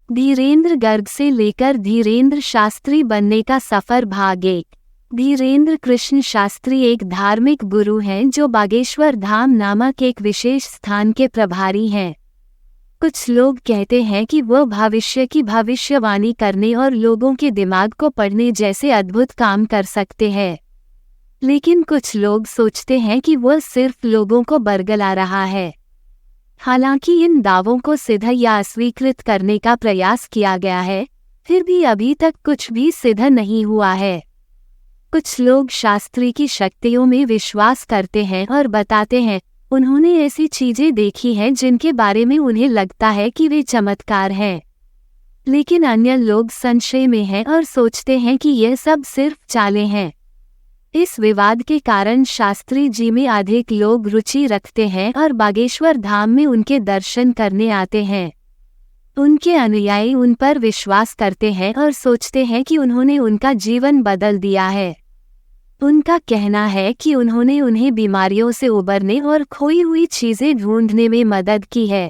धीरेन्द्र गर्ग से लेकर धीरेन्द्र शास्त्री बनने का सफर भाग 1। धीरेन्द्र कृष्ण शास्त्री एक धार्मिक गुरु हैं जो बागेश्वर धाम नामक एक विशेष स्थान के प्रभारी हैं। कुछ लोग कहते हैं कि वह भविष्य की भविष्यवाणी करने और लोगों के दिमाग को पढ़ने जैसे अद्भुत काम कर सकते हैं, लेकिन कुछ लोग सोचते हैं कि वह सिर्फ लोगों को बरगला रहा है। हालांकि इन दावों को सिद्ध या अस्वीकृत करने का प्रयास किया गया है, फिर भी अभी तक कुछ भी सिद्ध नहीं हुआ है। कुछ लोग शास्त्री की शक्तियों में विश्वास करते हैं और बताते हैं उन्होंने ऐसी चीजें देखी हैं जिनके बारे में उन्हें लगता है कि वे चमत्कार हैं, लेकिन अन्य लोग संशय में हैं और सोचते हैं कि यह सब सिर्फ चालें हैं। इस विवाद के कारण शास्त्री जी में अधिक लोग रुचि रखते हैं और बागेश्वर धाम में उनके दर्शन करने आते हैं। उनके अनुयायी उन पर विश्वास करते हैं और सोचते हैं कि उन्होंने उनका जीवन बदल दिया है। उनका कहना है कि उन्होंने उन्हें बीमारियों से उबरने और खोई हुई चीजें ढूंढने में मदद की है।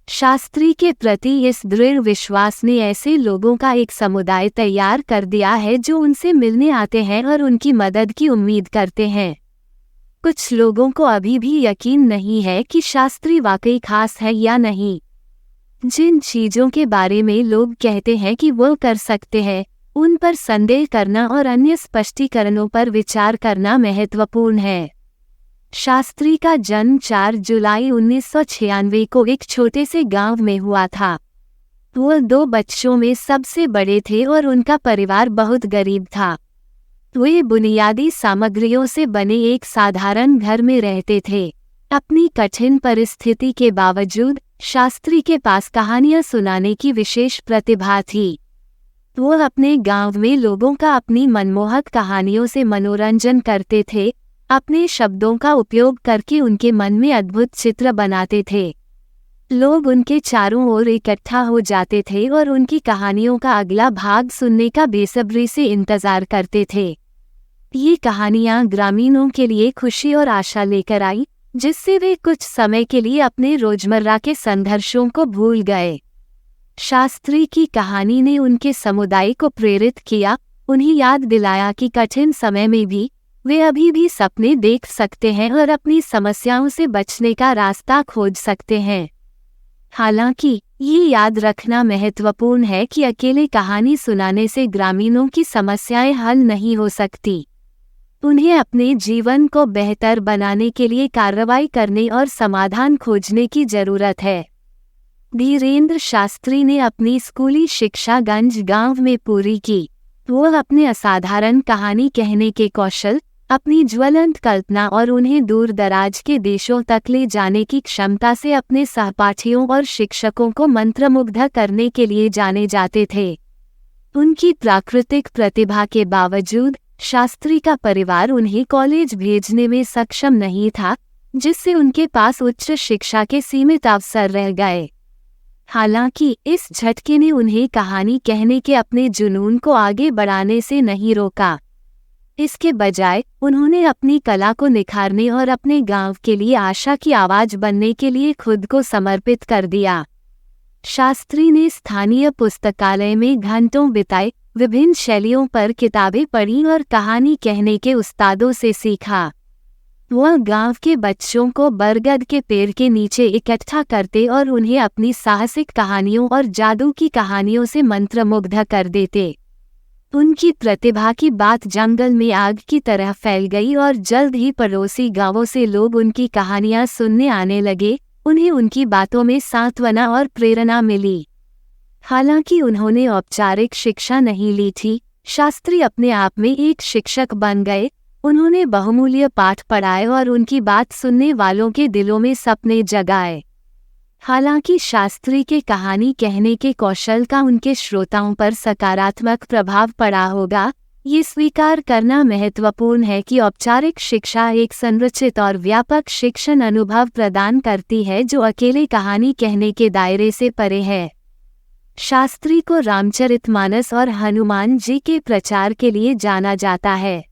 शास्त्री के प्रति इस दृढ़ विश्वास ने ऐसे लोगों का एक समुदाय तैयार कर दिया है जो उनसे मिलने आते हैं और उनकी मदद की उम्मीद करते हैं। कुछ लोगों को अभी भी यकीन नहीं है कि शास्त्री वाकई खास है या नहीं। जिन चीजों के बारे में लोग कहते हैं कि वह कर सकते हैं, उन पर संदेह करना और अन्य स्पष्टीकरणों पर विचार करना महत्वपूर्ण है। शास्त्री का जन्म 4 जुलाई 1996 को एक छोटे से गांव में हुआ था। वह 2 बच्चों में सबसे बड़े थे और उनका परिवार बहुत गरीब था। वे बुनियादी सामग्रियों से बने एक साधारण घर में रहते थे। अपनी कठिन परिस्थिति के बावजूद शास्त्री के पास कहानियां सुनाने की विशेष प्रतिभा थी। वह अपने गांव में लोगों का अपनी मनमोहक कहानियों से मनोरंजन करते थे, अपने शब्दों का उपयोग करके उनके मन में अद्भुत चित्र बनाते थे। लोग उनके चारों ओर इकट्ठा हो जाते थे और उनकी कहानियों का अगला भाग सुनने का बेसब्री से इंतजार करते थे। ये कहानियां ग्रामीणों के लिए खुशी और आशा लेकर आई, जिससे वे कुछ समय के लिए अपने रोजमर्रा के संघर्षों को भूल गए। शास्त्री की कहानी ने उनके समुदाय को प्रेरित किया, उन्हें याद दिलाया कि कठिन समय में भी वे अभी भी सपने देख सकते हैं और अपनी समस्याओं से बचने का रास्ता खोज सकते हैं। हालांकि ये याद रखना महत्वपूर्ण है कि अकेले कहानी सुनाने से ग्रामीणों की समस्याएं हल नहीं हो सकती। उन्हें अपने जीवन को बेहतर बनाने के लिए कार्रवाई करने और समाधान खोजने की जरूरत है। धीरेन्द्र शास्त्री ने अपनी स्कूली शिक्षा गंज गांव में पूरी की। वह अपने असाधारण कहानी कहने के कौशल, अपनी ज्वलंत कल्पना और उन्हें दूर दराज के देशों तक ले जाने की क्षमता से अपने सहपाठियों और शिक्षकों को मंत्रमुग्ध करने के लिए जाने जाते थे। उनकी प्राकृतिक प्रतिभा के बावजूद शास्त्री का परिवार उन्हें कॉलेज भेजने में सक्षम नहीं था, जिससे उनके पास उच्च शिक्षा के सीमित अवसर रह गए। हालांकि इस झटके ने उन्हें कहानी कहने के अपने जुनून को आगे बढ़ाने से नहीं रोका। इसके बजाय उन्होंने अपनी कला को निखारने और अपने गांव के लिए आशा की आवाज बनने के लिए खुद को समर्पित कर दिया। शास्त्री ने स्थानीय पुस्तकालय में घंटों बिताए, विभिन्न शैलियों पर किताबें पढ़ी और कहानी कहने के उस्तादों से सीखा। वह गांव के बच्चों को बरगद के पेड़ के नीचे इकट्ठा करते और उन्हें अपनी साहसिक कहानियों और जादू की कहानियों से मंत्रमुग्ध कर देते। उनकी प्रतिभा की बात जंगल में आग की तरह फैल गई और जल्द ही पड़ोसी गांवों से लोग उनकी कहानियां सुनने आने लगे। उन्हें उनकी बातों में सांत्वना और प्रेरणा मिली। हालांकि उन्होंने औपचारिक शिक्षा नहीं ली थी, शास्त्री अपने आप में एक शिक्षक बन गए। उन्होंने बहुमूल्य पाठ पढ़ाए और उनकी बात सुनने वालों के दिलों में सपने जगाए। हालांकि शास्त्री के कहानी कहने के कौशल का उनके श्रोताओं पर सकारात्मक प्रभाव पड़ा होगा, ये स्वीकार करना महत्वपूर्ण है कि औपचारिक शिक्षा एक संरचित और व्यापक शिक्षण अनुभव प्रदान करती है जो अकेले कहानी कहने के दायरे से परे है। शास्त्री को रामचरितमानस और हनुमान जी के प्रचार के लिए जाना जाता है।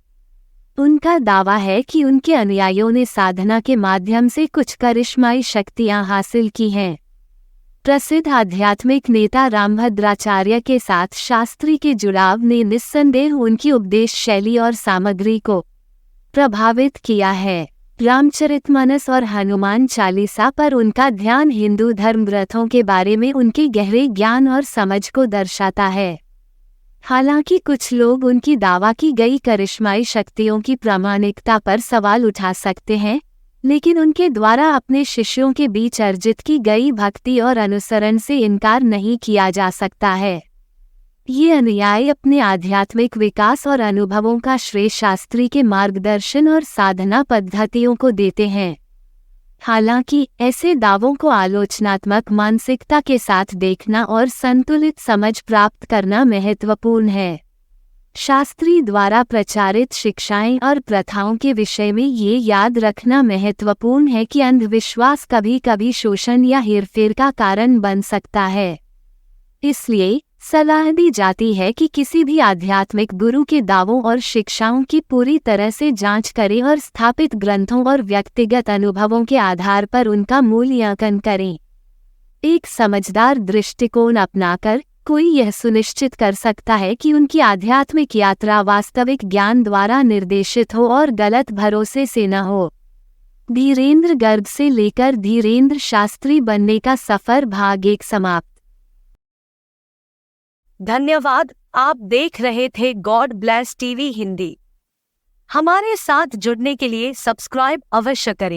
उनका दावा है कि उनके अनुयायियों ने साधना के माध्यम से कुछ करिश्माई शक्तियां हासिल की हैं। प्रसिद्ध आध्यात्मिक नेता रामभद्राचार्य के साथ शास्त्री के जुड़ाव ने निस्संदेह उनकी उपदेश शैली और सामग्री को प्रभावित किया है। रामचरितमानस और हनुमान चालीसा पर उनका ध्यान हिंदू धर्म ग्रंथों के बारे में उनके गहरे ज्ञान और समझ को दर्शाता है। हालांकि कुछ लोग उनकी दावा की गई करिश्माई शक्तियों की प्रामाणिकता पर सवाल उठा सकते हैं, लेकिन उनके द्वारा अपने शिष्यों के बीच अर्जित की गई भक्ति और अनुसरण से इनकार नहीं किया जा सकता है। ये अनुयायी अपने आध्यात्मिक विकास और अनुभवों का श्रेय शास्त्री के मार्गदर्शन और साधना पद्धतियों को देते हैं। हालांकि ऐसे दावों को आलोचनात्मक मानसिकता के साथ देखना और संतुलित समझ प्राप्त करना महत्वपूर्ण है। शास्त्री द्वारा प्रचारित शिक्षाएं और प्रथाओं के विषय में ये याद रखना महत्वपूर्ण है कि अंधविश्वास कभी कभी शोषण या हेरफेर का कारण बन सकता है। इसलिए सलाह दी जाती है कि किसी भी आध्यात्मिक गुरु के दावों और शिक्षाओं की पूरी तरह से जांच करें और स्थापित ग्रंथों और व्यक्तिगत अनुभवों के आधार पर उनका मूल्यांकन करें। एक समझदार दृष्टिकोण अपनाकर कोई यह सुनिश्चित कर सकता है कि उनकी आध्यात्मिक यात्रा वास्तविक ज्ञान द्वारा निर्देशित हो और गलत भरोसे से न हो। धीरेंद्र गर्ग से लेकर धीरेंद्र शास्त्री बनने का सफर भाग 1 समाप्त। धन्यवाद। आप देख रहे थे गॉड ब्लेस टीवी हिंदी। हमारे साथ जुड़ने के लिए सब्सक्राइब अवश्य करें।